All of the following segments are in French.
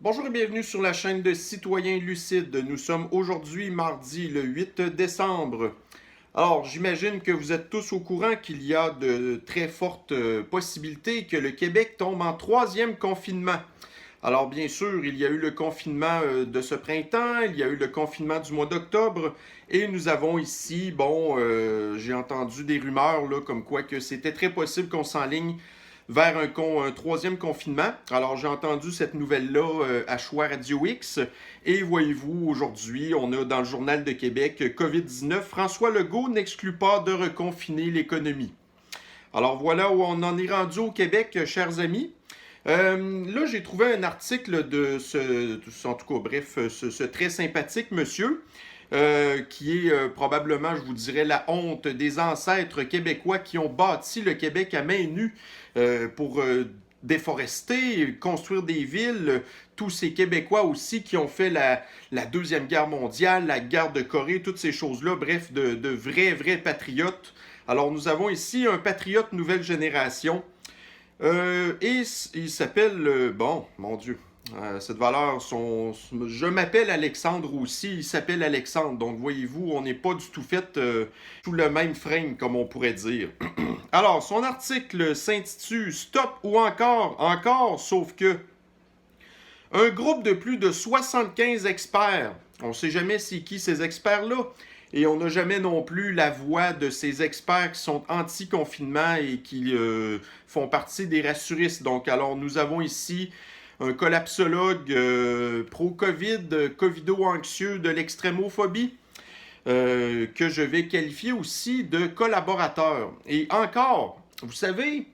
Bonjour et bienvenue sur la chaîne de Citoyens Lucides. Nous sommes aujourd'hui mardi le 8 décembre. Alors, j'imagine que vous êtes tous au courant qu'il y a de très fortes possibilités que le Québec tombe en troisième confinement. Alors, bien sûr, il y a eu le confinement de ce printemps, il y a eu le confinement du mois d'octobre, et nous avons ici, j'ai entendu des rumeurs là, comme quoi que c'était très possible qu'on s'enligne vers un troisième confinement. Alors, j'ai entendu cette nouvelle-là à Choix Radio X. Et voyez-vous, aujourd'hui, on a dans le Journal de Québec COVID-19, François Legault n'exclut pas de reconfiner l'économie. Alors, voilà où on en est rendu au Québec, chers amis. Là, j'ai trouvé un article de en tout cas, bref, ce très sympathique monsieur, qui est probablement, je vous dirais, la honte des ancêtres québécois qui ont bâti le Québec à main nue pour déforester, construire des villes. Tous ces Québécois aussi qui ont fait la Deuxième Guerre mondiale, la guerre de Corée, toutes ces choses-là, bref, de vrais patriotes. Alors, nous avons ici un patriote nouvelle génération. Et il s'appelle, mon Dieu, cette valeur, je m'appelle Alexandre aussi, il s'appelle Alexandre. Donc, voyez-vous, on n'est pas du tout fait sous le même frame, comme on pourrait dire. Alors, son article s'intitule Stop ou encore, sauf que. Un groupe de plus de 75 experts. On ne sait jamais c'est qui ces experts-là. Et on n'a jamais non plus la voix de ces experts qui sont anti-confinement et qui font partie des rassuristes. Donc, alors, nous avons ici un collapsologue pro-COVID, covido-anxieux de l'extrémophobie, que je vais qualifier aussi de collaborateur. Et encore, vous savez,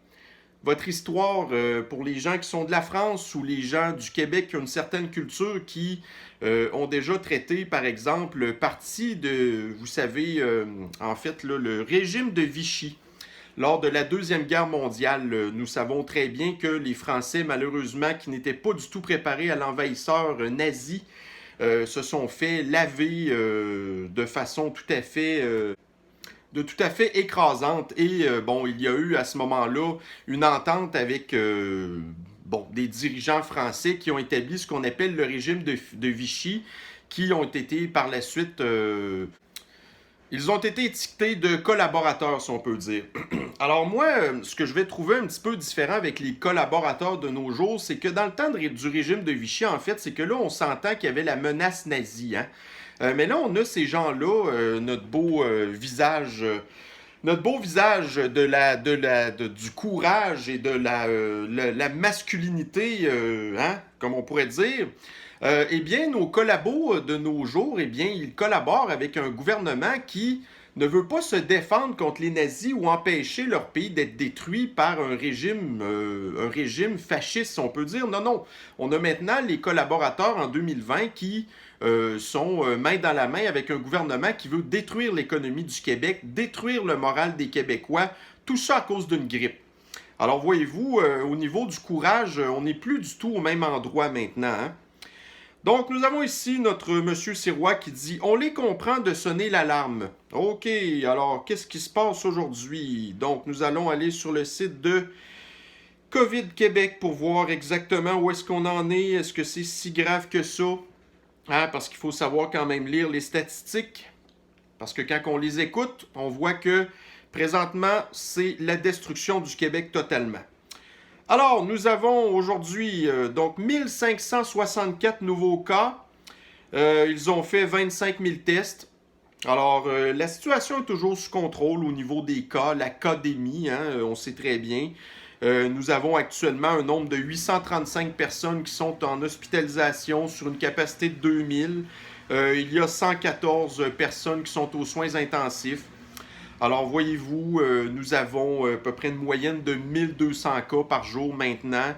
votre histoire pour les gens qui sont de la France ou les gens du Québec qui ont une certaine culture qui ont déjà traité, par exemple, partie de, vous savez, en fait, là, le régime de Vichy. Lors de la Deuxième Guerre mondiale, nous savons très bien que les Français, malheureusement, qui n'étaient pas du tout préparés à l'envahisseur nazi, se sont fait laver de façon tout à fait écrasante. Et il y a eu à ce moment-là une entente avec des dirigeants français qui ont établi ce qu'on appelle le régime de Vichy, qui ont été par la suite... ils ont été étiquetés de collaborateurs, si on peut dire. Alors moi, ce que je vais trouver un petit peu différent avec les collaborateurs de nos jours, c'est que dans le temps du régime de Vichy, en fait, c'est que là, on s'entend qu'il y avait la menace nazie, hein? Mais là, on a ces gens-là, notre beau visage du courage et de la masculinité, comme on pourrait dire. Eh bien, nos collabos de nos jours, eh bien, ils collaborent avec un gouvernement qui ne veut pas se défendre contre les nazis ou empêcher leur pays d'être détruit par un régime fasciste, si on peut dire. Non, non. On a maintenant les collaborateurs en 2020 qui sont main dans la main avec un gouvernement qui veut détruire l'économie du Québec, détruire le moral des Québécois, tout ça à cause d'une grippe. Alors voyez-vous, au niveau du courage, on n'est plus du tout au même endroit maintenant, hein? Donc, nous avons ici notre monsieur Sirois qui dit « On les comprend de sonner l'alarme. » OK, alors, qu'est-ce qui se passe aujourd'hui? Donc, nous allons aller sur le site de COVID Québec pour voir exactement où est-ce qu'on en est. Est-ce que c'est si grave que ça? Hein, parce qu'il faut savoir quand même lire les statistiques. Parce que quand on les écoute, on voit que présentement, c'est la destruction du Québec totalement. Alors, nous avons aujourd'hui donc 1564 nouveaux cas. Ils ont fait 25 000 tests. Alors, la situation est toujours sous contrôle au niveau des cas, l'académie, hein, on sait très bien. Nous avons actuellement un nombre de 835 personnes qui sont en hospitalisation sur une capacité de 2000. Il y a 114 personnes qui sont aux soins intensifs. Alors, voyez-vous, nous avons à peu près une moyenne de 1200 cas par jour maintenant.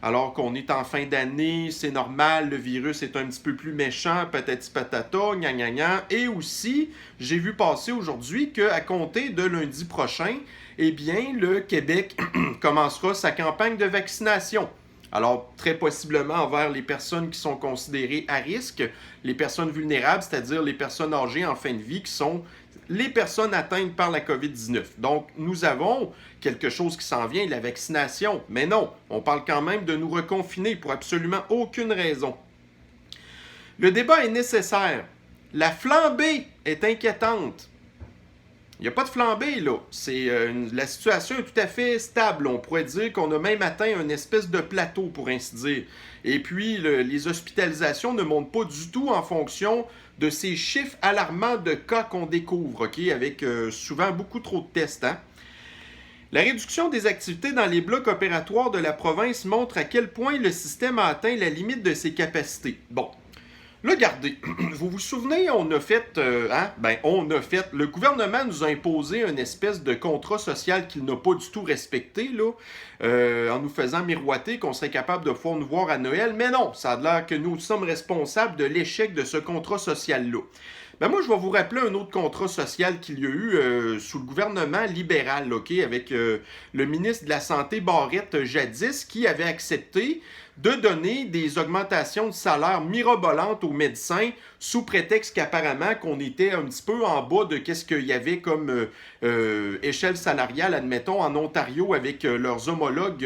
Alors qu'on est en fin d'année, c'est normal, le virus est un petit peu plus méchant, patati patata, gna gna gna. Et aussi, j'ai vu passer aujourd'hui qu'à compter de lundi prochain, eh bien, le Québec commencera sa campagne de vaccination. Alors, très possiblement envers les personnes qui sont considérées à risque, les personnes vulnérables, c'est-à-dire les personnes âgées en fin de vie qui sont les personnes atteintes par la COVID-19. Donc, nous avons quelque chose qui s'en vient, la vaccination. Mais non, on parle quand même de nous reconfiner pour absolument aucune raison. Le débat est nécessaire. La flambée est inquiétante. Il n'y a pas de flambée, là. La situation est tout à fait stable. On pourrait dire qu'on a même atteint une espèce de plateau, pour ainsi dire. Et puis, les hospitalisations ne montent pas du tout en fonction de ces chiffres alarmants de cas qu'on découvre, OK, avec souvent beaucoup trop de tests, hein? La réduction des activités dans les blocs opératoires de la province montre à quel point le système a atteint la limite de ses capacités. Bon. Là, regardez, vous vous souvenez, on a fait, le gouvernement nous a imposé une espèce de contrat social qu'il n'a pas du tout respecté, là, en nous faisant miroiter qu'on serait capable de pouvoir nous voir à Noël, mais non, ça a l'air que nous sommes responsables de l'échec de ce contrat social-là. Ben moi, je vais vous rappeler un autre contrat social qu'il y a eu sous le gouvernement libéral, OK, avec le ministre de la Santé Barrette jadis, qui avait accepté de donner des augmentations de salaire mirobolantes aux médecins sous prétexte qu'apparemment qu'on était un petit peu en bas de qu'est-ce qu'il y avait comme échelle salariale, admettons, en Ontario avec leurs homologues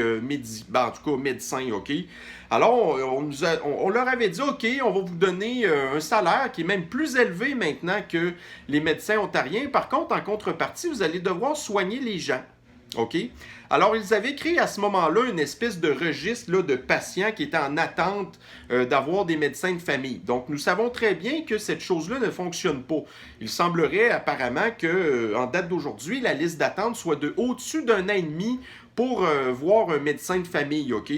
en tout cas médecins, OK? Alors, on leur avait dit, OK, on va vous donner un salaire qui est même plus élevé maintenant que les médecins ontariens. Par contre, en contrepartie, vous allez devoir soigner les gens. OK? Alors, ils avaient créé à ce moment-là une espèce de registre là, de patients qui étaient en attente d'avoir des médecins de famille. Donc, nous savons très bien que cette chose-là ne fonctionne pas. Il semblerait apparemment qu'en date d'aujourd'hui, la liste d'attente soit de au-dessus d'un an et demi pour voir un médecin de famille, OK?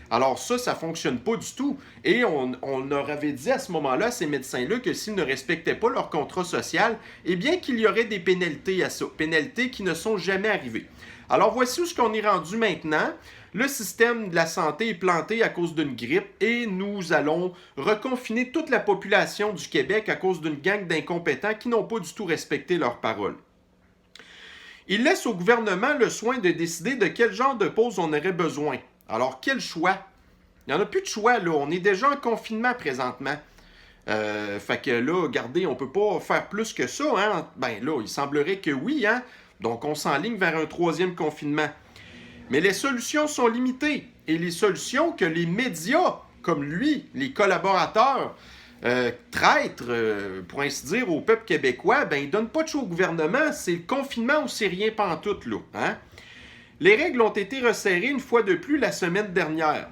Alors ça ne fonctionne pas du tout. Et on leur avait dit à ce moment-là, à ces médecins-là, que s'ils ne respectaient pas leur contrat social, eh bien qu'il y aurait des pénalités à ça. Pénalités qui ne sont jamais arrivées. Alors voici où ce qu'on est rendu maintenant. Le système de la santé est planté à cause d'une grippe et nous allons reconfiner toute la population du Québec à cause d'une gang d'incompétents qui n'ont pas du tout respecté leurs paroles. Il laisse au gouvernement le soin de décider de quel genre de pause on aurait besoin. Alors, quel choix? Il n'y en a plus de choix, là. On est déjà en confinement présentement. Fait que là, regardez, on ne peut pas faire plus que ça, hein? Ben là, il semblerait que oui, hein? Donc, on s'enligne vers un troisième confinement. Mais les solutions sont limitées. Et les solutions que les médias, comme lui, les collaborateurs, traîtres, pour ainsi dire, au peuple québécois, ben, ils ne donnent pas de choix au gouvernement. C'est le confinement ou c'est rien pantoute, là. Hein? Les règles ont été resserrées une fois de plus la semaine dernière.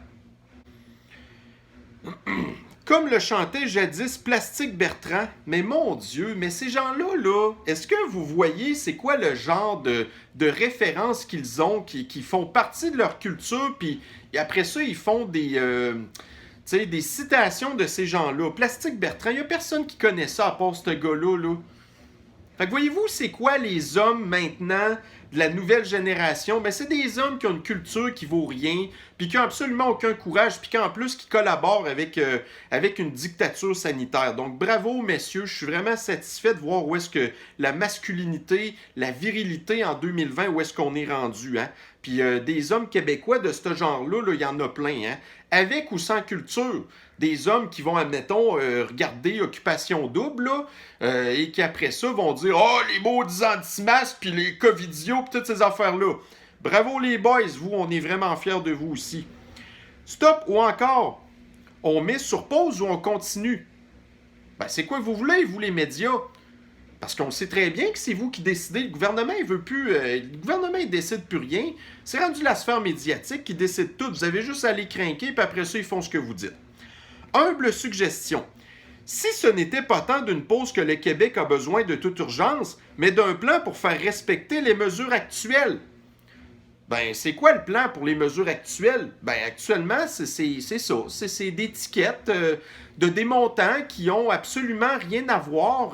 Comme le chantait jadis Plastique Bertrand, mais mon Dieu, mais ces gens-là, là, est-ce que vous voyez c'est quoi le genre de références qu'ils ont, qui font partie de leur culture, puis après ça, ils font des citations de ces gens-là. Plastique Bertrand, il n'y a personne qui connaît ça à part ce gars-là, là. Fait que voyez-vous, c'est quoi les hommes maintenant de la nouvelle génération? Ben, c'est des hommes qui ont une culture qui vaut rien, puis qui n'ont absolument aucun courage, puis qui en plus qui collaborent avec une dictature sanitaire. Donc bravo messieurs, je suis vraiment satisfait de voir où est-ce que la masculinité, la virilité en 2020, où est-ce qu'on est rendu, hein? Puis des hommes québécois de ce genre-là, il y en a plein, hein? Avec ou sans culture. Des hommes qui vont, admettons, regarder Occupation Double, là, et qui après ça vont dire « Oh, les maudits anti-masques, puis les covidios, puis toutes ces affaires-là. » Bravo les boys, vous, on est vraiment fiers de vous aussi. Stop ou encore, on met sur pause ou on continue? Ben, c'est quoi vous voulez, vous, les médias? Parce qu'on sait très bien que c'est vous qui décidez. Le gouvernement, il veut plus. Le gouvernement, il décide plus rien. C'est rendu la sphère médiatique qui décide tout. Vous avez juste à les crinquer, puis après ça, ils font ce que vous dites. Humble suggestion. Si ce n'était pas tant d'une pause que le Québec a besoin de toute urgence, mais d'un plan pour faire respecter les mesures actuelles. Ben, c'est quoi le plan pour les mesures actuelles? Ben, actuellement, c'est ça. C'est des tickets de des montants qui ont absolument rien à voir.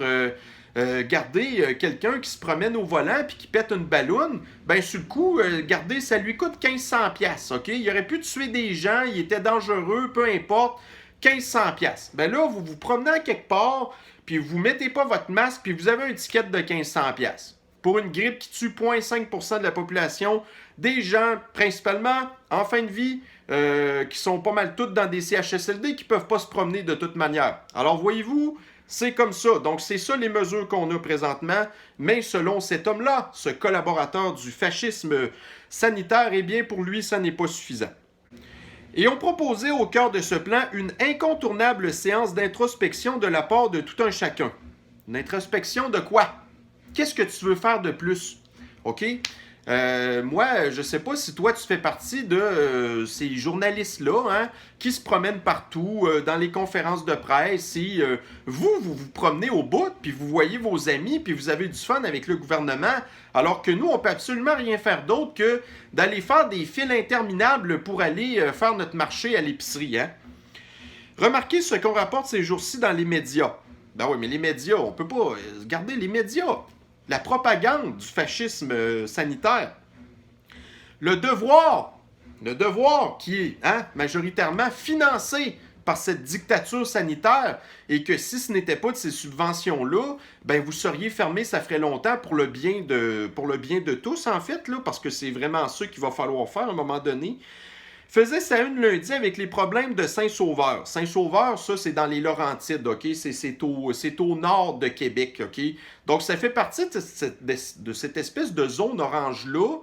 Regardez, quelqu'un qui se promène au volant puis qui pète une balloune, ben sur le coup, regardez, ça lui coûte 1500$, OK? Il aurait pu tuer des gens, il était dangereux, peu importe, 1500$. Ben là, vous vous promenez à quelque part, puis vous mettez pas votre masque, puis vous avez un ticket de 1500$. Pour une grippe qui tue 0,5% de la population, des gens, principalement, en fin de vie, qui sont pas mal tous dans des CHSLD, qui peuvent pas se promener de toute manière. Alors, voyez-vous, C'est comme ça. Donc, c'est ça les mesures qu'on a présentement. Mais selon cet homme-là, ce collaborateur du fascisme sanitaire, eh bien, pour lui, ça n'est pas suffisant. Et on proposait au cœur de ce plan une incontournable séance d'introspection de la part de tout un chacun. Une introspection de quoi? Qu'est-ce que tu veux faire de plus? OK? Moi, je ne sais pas si toi, tu fais partie de ces journalistes-là hein, qui se promènent partout dans les conférences de presse. Si vous promenez au bout, puis vous voyez vos amis, puis vous avez du fun avec le gouvernement, alors que nous, on peut absolument rien faire d'autre que d'aller faire des files interminables pour aller faire notre marché à l'épicerie. Hein? Remarquez ce qu'on rapporte ces jours-ci dans les médias. Ben oui, mais les médias, on peut pas garder les médias. La propagande du fascisme sanitaire. Le devoir qui est majoritairement financé par cette dictature sanitaire et que si ce n'était pas de ces subventions-là, ben vous seriez fermé, ça ferait longtemps pour le bien de tous en fait, là, parce que c'est vraiment ça qu'il va falloir faire à un moment donné. Faisait sa une lundi avec les problèmes de Saint-Sauveur. Saint-Sauveur, ça, c'est dans les Laurentides, OK? C'est au nord de Québec, OK? Donc, ça fait partie de cette espèce de zone orange-là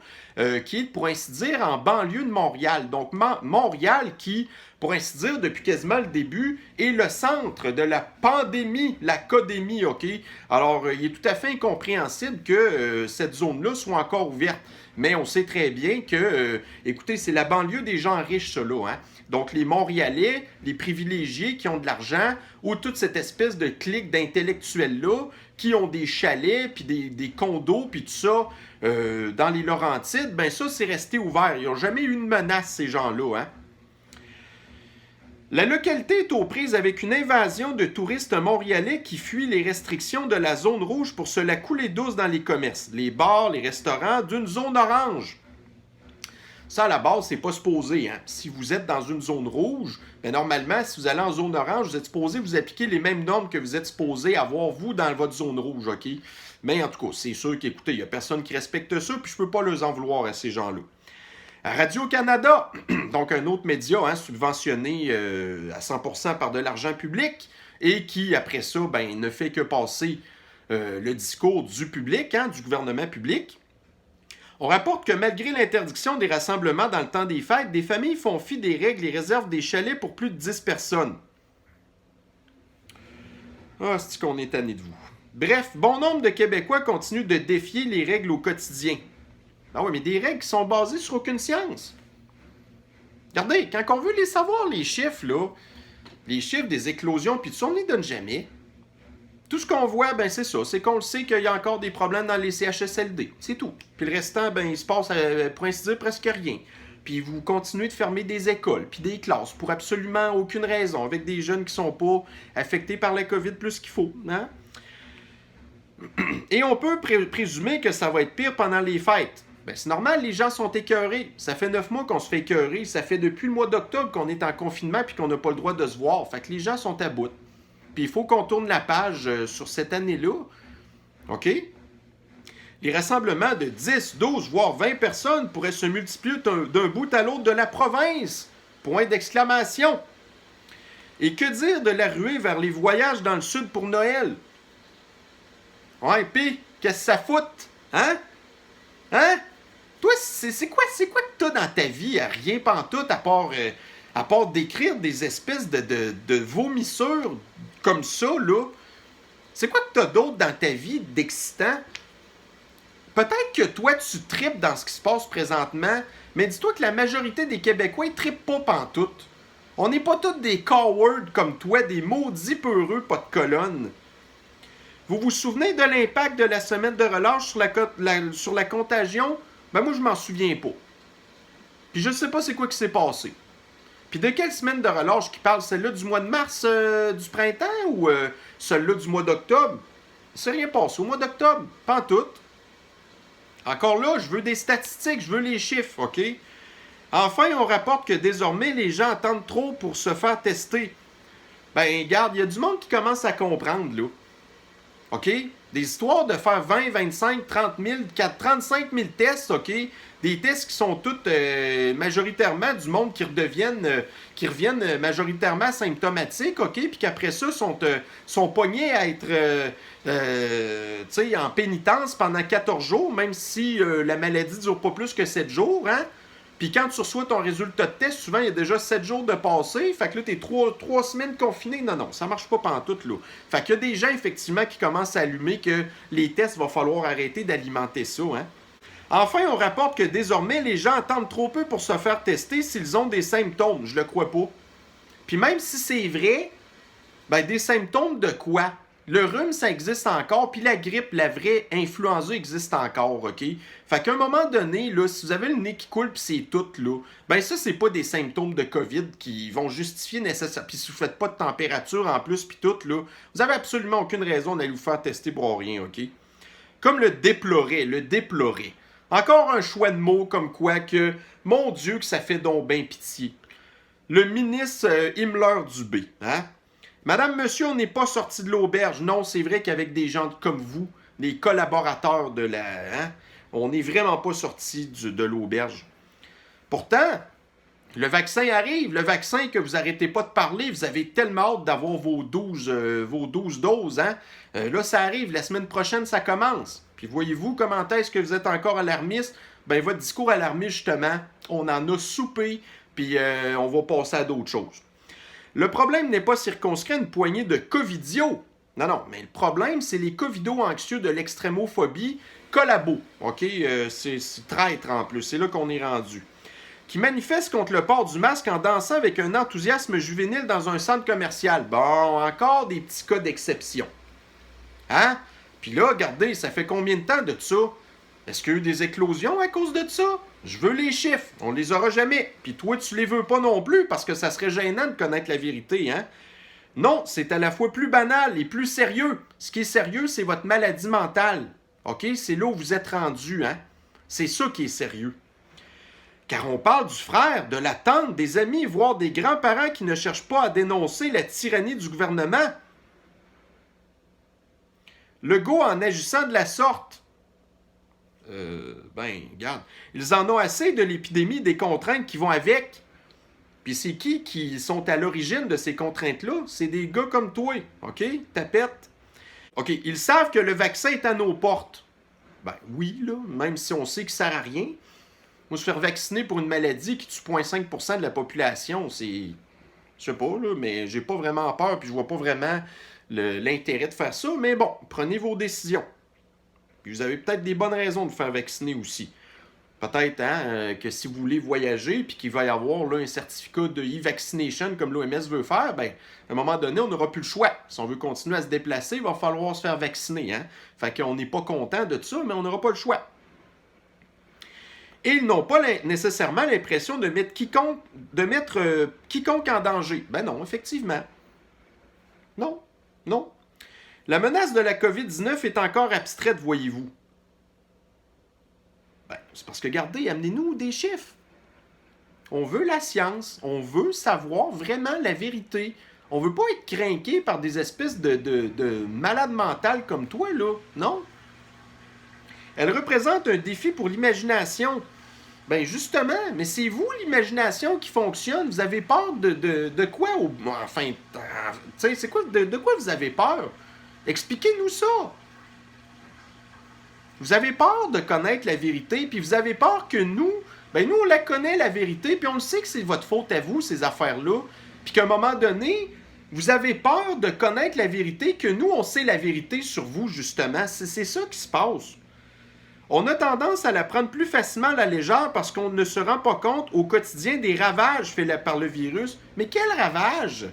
qui est, pour ainsi dire, en banlieue de Montréal. Donc, Montréal qui, pour ainsi dire, depuis quasiment le début, est le centre de la pandémie, la codémie, OK? Alors, il est tout à fait incompréhensible que cette zone-là soit encore ouverte. Mais on sait très bien que, écoutez, c'est la banlieue des gens riches, ça là. Hein? Donc, les Montréalais, les privilégiés qui ont de l'argent, ou toute cette espèce de clique d'intellectuels-là qui ont des chalets, puis des condos, puis tout ça, dans les Laurentides, ben ça, c'est resté ouvert. Ils n'ont jamais eu une menace, ces gens-là. Hein? La localité est aux prises avec une invasion de touristes montréalais qui fuient les restrictions de la zone rouge pour se la couler douce dans les commerces, les bars, les restaurants d'une zone orange. Ça, à la base, c'est pas supposé. Hein? Si vous êtes dans une zone rouge, bien, normalement, si vous allez en zone orange, vous êtes supposé vous appliquer les mêmes normes que vous êtes supposé avoir, vous, dans votre zone rouge, OK? Mais en tout cas, c'est sûr qu'écoutez, il n'y a personne qui respecte ça, puis je peux pas leur en vouloir à ces gens-là. Radio-Canada, donc un autre média subventionné à 100% par de l'argent public et qui, après ça, ben, ne fait que passer le discours du public, du gouvernement public. On rapporte que malgré l'interdiction des rassemblements dans le temps des fêtes, des familles font fi des règles et réservent des chalets pour plus de 10 personnes. Ah, c'est qu'on est tanné de vous. Bref, bon nombre de Québécois continuent de défier les règles au quotidien. Ah oui, mais des règles qui sont basées sur aucune science. Regardez, quand on veut les savoir, les chiffres, là, les chiffres des éclosions, puis tout ça, on ne les donne jamais. Tout ce qu'on voit, ben c'est ça. C'est qu'on le sait qu'il y a encore des problèmes dans les CHSLD. C'est tout. Puis le restant, ben il se passe, pour ainsi dire, presque rien. Puis vous continuez de fermer des écoles, puis des classes, pour absolument aucune raison, avec des jeunes qui ne sont pas affectés par la COVID plus qu'il faut. Hein? Et on peut présumer que ça va être pire pendant les fêtes. Ben, c'est normal, les gens sont écœurés. Ça fait 9 mois qu'on se fait écœurer. Ça fait depuis le mois d'octobre qu'on est en confinement puis qu'on n'a pas le droit de se voir. Fait que les gens sont à bout. Puis il faut qu'on tourne la page sur cette année-là. OK? Les rassemblements de 10, 12, voire 20 personnes pourraient se multiplier d'un bout à l'autre de la province. Point d'exclamation. Et que dire de la ruée vers les voyages dans le sud pour Noël? Ouais, pis, qu'est-ce que ça fout? Hein? Hein? Toi, c'est quoi que t'as dans ta vie à rien pantoute à part d'écrire des espèces de vomissures comme ça, là? C'est quoi que t'as d'autre dans ta vie d'excitant? Peut-être que toi, tu tripes dans ce qui se passe présentement, mais dis-toi que la majorité des Québécois, ils trippent pas pantoute. On n'est pas tous des cowards comme toi, des maudits peureux, pas de colonne. Vous vous souvenez de l'impact de la semaine de relâche sur la contagion? Ben moi, je m'en souviens pas. Puis je sais pas c'est quoi qui s'est passé. Puis de quelle semaine de relâche qui parle? Celle-là du mois de mars du printemps ou celle-là du mois d'octobre? C'est rien passé au mois d'octobre, pas en tout. Encore là, je veux des statistiques, je veux les chiffres, OK? Enfin, on rapporte que désormais, les gens attendent trop pour se faire tester. Ben, regarde, il y a du monde qui commence à comprendre, là. OK? Des histoires de faire 20, 25, 30 000, 35 000 tests, OK? Des tests qui sont tous majoritairement du monde qui reviennent majoritairement symptomatiques, OK? Puis qu'après ça, sont pognés à être en pénitence pendant 14 jours, même si la maladie ne dure pas plus que 7 jours, hein? Puis quand tu reçois ton résultat de test, souvent, il y a déjà 7 jours de passé. Fait que là, t'es 3 semaines confiné. Non, ça marche pas pantoute, là. Fait qu'il y a des gens, effectivement, qui commencent à allumer que les tests, va falloir arrêter d'alimenter ça, hein. Enfin, on rapporte que désormais, les gens attendent trop peu pour se faire tester s'ils ont des symptômes. Je le crois pas. Puis même si c'est vrai, ben des symptômes de quoi? Le rhume, ça existe encore, puis la grippe, la vraie influenza existe encore, OK? Fait qu'à un moment donné, là, si vous avez le nez qui coule puis c'est tout, là, ben ça, c'est pas des symptômes de COVID qui vont justifier nécessairement. Puis si vous faites pas de température en plus puis tout, là, vous avez absolument aucune raison d'aller vous faire tester pour rien, OK? Comme le déplorer. Encore un choix de mots comme quoi que, mon Dieu, que ça fait donc bien pitié. Le ministre Himmler-Dubé, hein? Madame, monsieur, on n'est pas sorti de l'auberge. Non, c'est vrai qu'avec des gens comme vous, les collaborateurs de la... Hein, on n'est vraiment pas sorti de l'auberge. Pourtant, le vaccin arrive. Le vaccin que vous n'arrêtez pas de parler. Vous avez tellement hâte d'avoir vos 12 doses. Hein? Là, ça arrive. La semaine prochaine, ça commence. Puis voyez-vous comment est-ce que vous êtes encore alarmiste? Ben, votre discours alarmiste, justement, on en a soupé, puis on va passer à d'autres choses. Le problème n'est pas circonscrit à une poignée de covidios. Non, mais le problème, c'est les covidos anxieux de l'extrémophobie collabo. OK? C'est traître en plus. C'est là qu'on est rendu. Qui manifestent contre le port du masque en dansant avec un enthousiasme juvénile dans un centre commercial. Bon, encore des petits cas d'exception. Hein? Puis là, regardez, ça fait combien de temps de ça? Est-ce qu'il y a eu des éclosions à cause de ça? Je veux les chiffres. On les aura jamais. Puis toi, tu les veux pas non plus parce que ça serait gênant de connaître la vérité, hein? Non, c'est à la fois plus banal et plus sérieux. Ce qui est sérieux, c'est votre maladie mentale. OK? C'est là où vous êtes rendu, hein? C'est ça qui est sérieux. Car on parle du frère, de la tante, des amis, voire des grands-parents qui ne cherchent pas à dénoncer la tyrannie du gouvernement. Legault, en agissant de la sorte, regarde, ils en ont assez de l'épidémie, des contraintes qui vont avec. Puis c'est qui sont à l'origine de ces contraintes-là? C'est des gars comme toi, OK? Tapette. OK, ils savent que le vaccin est à nos portes. Ben oui, là, même si on sait qu'il ne sert à rien. Moi, se faire vacciner pour une maladie qui tue 0,5% de la population, c'est... Je sais pas, là, mais j'ai pas vraiment peur, puis je vois pas vraiment l'intérêt de faire ça. Mais bon, prenez vos décisions. Puis vous avez peut-être des bonnes raisons de vous faire vacciner aussi. Peut-être que si vous voulez voyager puis qu'il va y avoir là, un certificat de e-vaccination comme l'OMS veut faire, ben, à un moment donné, on n'aura plus le choix. Si on veut continuer à se déplacer, il va falloir se faire vacciner. Hein? Fait qu'on n'est pas content de ça, mais on n'aura pas le choix. Et ils n'ont pas nécessairement l'impression de mettre quiconque en danger. Ben non, effectivement. Non. La menace de la COVID-19 est encore abstraite, voyez-vous. Ben, c'est parce que, regardez, amenez-nous des chiffres. On veut la science. On veut savoir vraiment la vérité. On veut pas être crinqué par des espèces de malades mentales comme toi, là. Non. Elle représente un défi pour l'imagination. Ben justement, mais c'est vous l'imagination qui fonctionne. Vous avez peur de quoi? Enfin, tu sais, c'est quoi? De quoi vous avez peur? Expliquez-nous ça. Vous avez peur de connaître la vérité, puis vous avez peur que nous, ben nous, on la connaît, la vérité, puis on le sait que c'est votre faute à vous, ces affaires-là, puis qu'à un moment donné, vous avez peur de connaître la vérité, que nous, on sait la vérité sur vous, justement. C'est ça qui se passe. On a tendance à la prendre plus facilement à la légère parce qu'on ne se rend pas compte au quotidien des ravages faits par le virus. Mais quels ravages?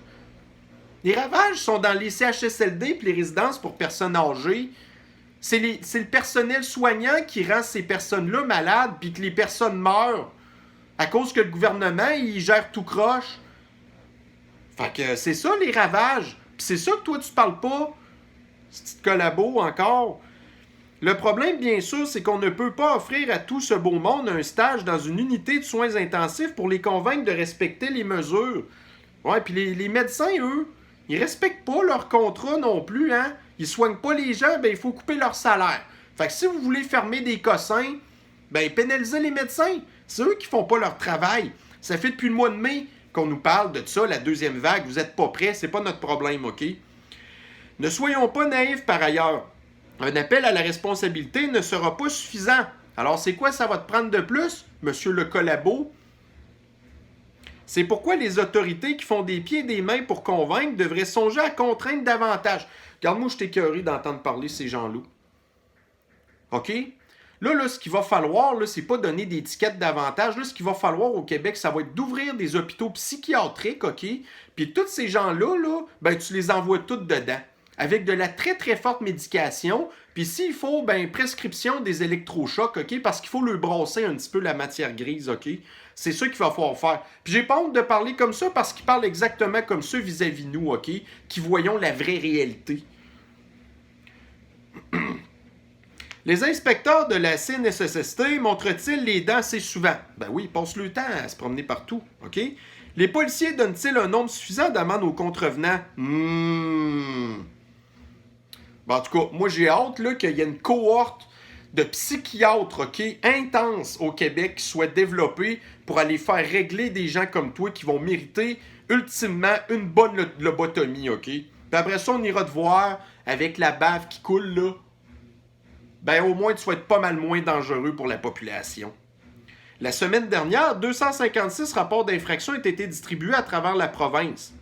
Les ravages sont dans les CHSLD et les résidences pour personnes âgées. C'est le personnel soignant qui rend ces personnes-là malades puis que les personnes meurent à cause que le gouvernement, il gère tout croche. Fait que c'est ça les ravages. Puis c'est ça que toi tu parles pas. Ce petit collabo encore. Le problème, bien sûr, c'est qu'on ne peut pas offrir à tout ce beau monde un stage dans une unité de soins intensifs pour les convaincre de respecter les mesures. Ouais, puis les médecins, eux, Ils respectent pas leur contrat non plus, hein? Ils soignent pas les gens, ben il faut couper leur salaire. Fait que si vous voulez fermer des cossins, ben pénalisez les médecins. C'est eux qui font pas leur travail. Ça fait depuis le mois de mai qu'on nous parle de ça, la deuxième vague. Vous n'êtes pas prêts, c'est pas notre problème, OK? Ne soyons pas naïfs par ailleurs. Un appel à la responsabilité ne sera pas suffisant. Alors, c'est quoi ça va te prendre de plus, monsieur le collabo? C'est pourquoi les autorités qui font des pieds et des mains pour convaincre devraient songer à contraindre davantage. Regarde-moi, je t'écœuré d'entendre parler ces gens-là. OK? Là, ce qu'il va falloir, là, c'est pas donner des étiquettes davantage. Là, ce qu'il va falloir au Québec, ça va être d'ouvrir des hôpitaux psychiatriques, OK? Puis tous ces gens-là, là, ben, tu les envoies toutes dedans. Avec de la très, très forte médication. Puis s'il faut, ben, prescription des électrochocs, OK? Parce qu'il faut leur brasser un petit peu la matière grise, OK? C'est ça qu'il va falloir faire. Puis j'ai pas honte de parler comme ça parce qu'ils parlent exactement comme ça vis-à-vis nous, OK? Qui voyons la vraie réalité. Les inspecteurs de la CNSST montrent-ils les dents assez souvent? Ben oui, ils passent le temps à se promener partout, OK? Les policiers donnent-ils un nombre suffisant d'amendes aux contrevenants? Ben, en tout cas, moi j'ai hâte là, qu'il y ait une cohorte de psychiatres, OK, intense au Québec qui soit développée pour aller faire régler des gens comme toi qui vont mériter ultimement une bonne lobotomie, OK? Puis après ça, on ira te voir avec la bave qui coule, là. Ben au moins, tu vas être pas mal moins dangereux pour la population. La semaine dernière, 256 rapports d'infraction ont été distribués à travers la province.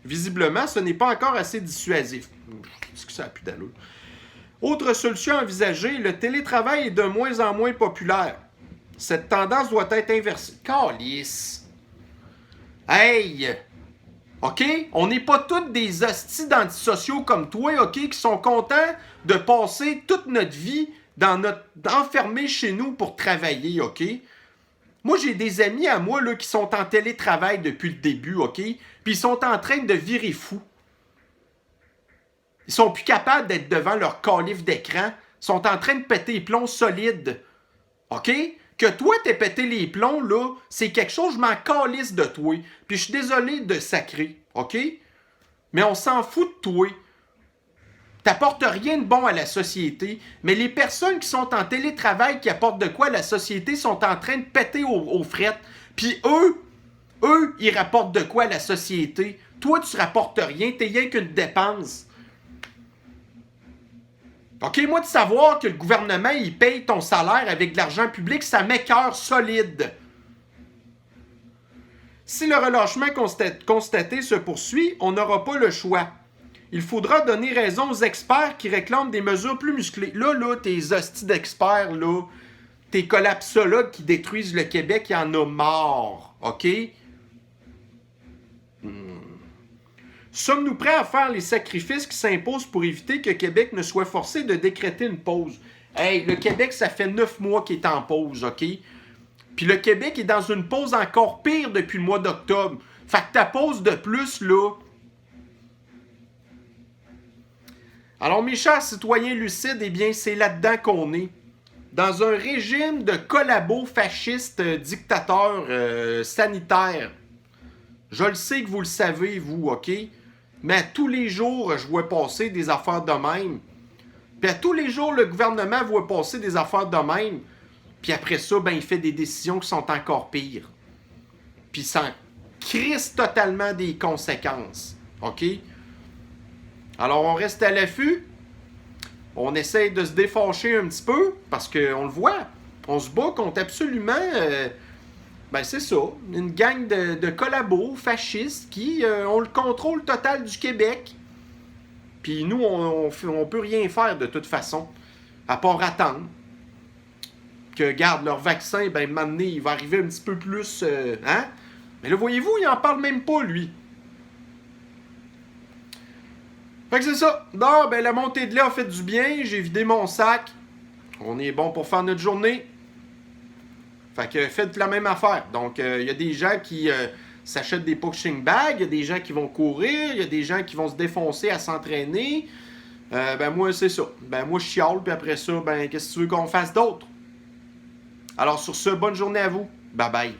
Visiblement, ce n'est pas encore assez dissuasif. Est-ce que ça a plus d'allure? Autre solution envisagée, le télétravail est de moins en moins populaire. Cette tendance doit être inversée. Calice! Hey! OK? On n'est pas tous des hosties d'antisociaux comme toi, OK? Qui sont contents de passer toute notre vie enfermés chez nous pour travailler, OK? Moi, j'ai des amis à moi là, qui sont en télétravail depuis le début, OK? Puis ils sont en train de virer fous. Ils sont plus capables d'être devant leur calife d'écran. Ils sont en train de péter les plombs solides. OK? Que toi, t'aies pété les plombs, là, c'est quelque chose, je m'en calisse de toi. Puis je suis désolé de sacrer. OK? Mais on s'en fout de toi. T'apportes rien de bon à la société, mais les personnes qui sont en télétravail qui apportent de quoi à la société sont en train de péter aux frettes. Puis eux, ils rapportent de quoi à la société. Toi, tu rapportes rien, t'es rien qu'une dépense. OK, moi, de savoir que le gouvernement, il paye ton salaire avec de l'argent public, ça m'écoeure solide. Si le relâchement constaté se poursuit, on n'aura pas le choix. Il faudra donner raison aux experts qui réclament des mesures plus musclées. Là, tes hosties d'experts, là, tes collapsologues qui détruisent le Québec, il y en a marre. OK? Sommes-nous prêts à faire les sacrifices qui s'imposent pour éviter que Québec ne soit forcé de décréter une pause? Hey, le Québec, ça fait 9 mois qu'il est en pause, OK? Puis le Québec est dans une pause encore pire depuis le mois d'octobre. Fait que ta pause de plus, là... Alors, mes chers citoyens lucides, eh bien, c'est là-dedans qu'on est. Dans un régime de collabos fascistes, dictateurs sanitaires. Je le sais que vous le savez, vous, OK? Mais à tous les jours, je vois passer des affaires de même. Puis à tous les jours, le gouvernement voit passer des affaires de même. Puis après ça, ben, il fait des décisions qui sont encore pires. Puis ça crisse totalement des conséquences. OK? Alors, on reste à l'affût. On essaye de se défâcher un petit peu, parce qu'on le voit. On se bat contre absolument... ben c'est ça, une gang de collabos fascistes qui ont le contrôle total du Québec. Puis nous, on peut rien faire de toute façon, à part attendre. Que, garde, leur vaccin, ben, maintenant, il va arriver un petit peu plus... hein? Mais là, voyez-vous, il en parle même pas, lui. Fait que c'est ça. Non, ben la montée de lait a fait du bien. J'ai vidé mon sac. On est bon pour faire notre journée. Fait que faites la même affaire. Donc, il y a des gens qui s'achètent des punching bags. Il y a des gens qui vont courir. Il y a des gens qui vont se défoncer à s'entraîner. Ben moi, c'est ça. Ben moi, je chiale. Puis après ça, ben qu'est-ce que tu veux qu'on fasse d'autre? Alors, sur ce, bonne journée à vous. Bye bye.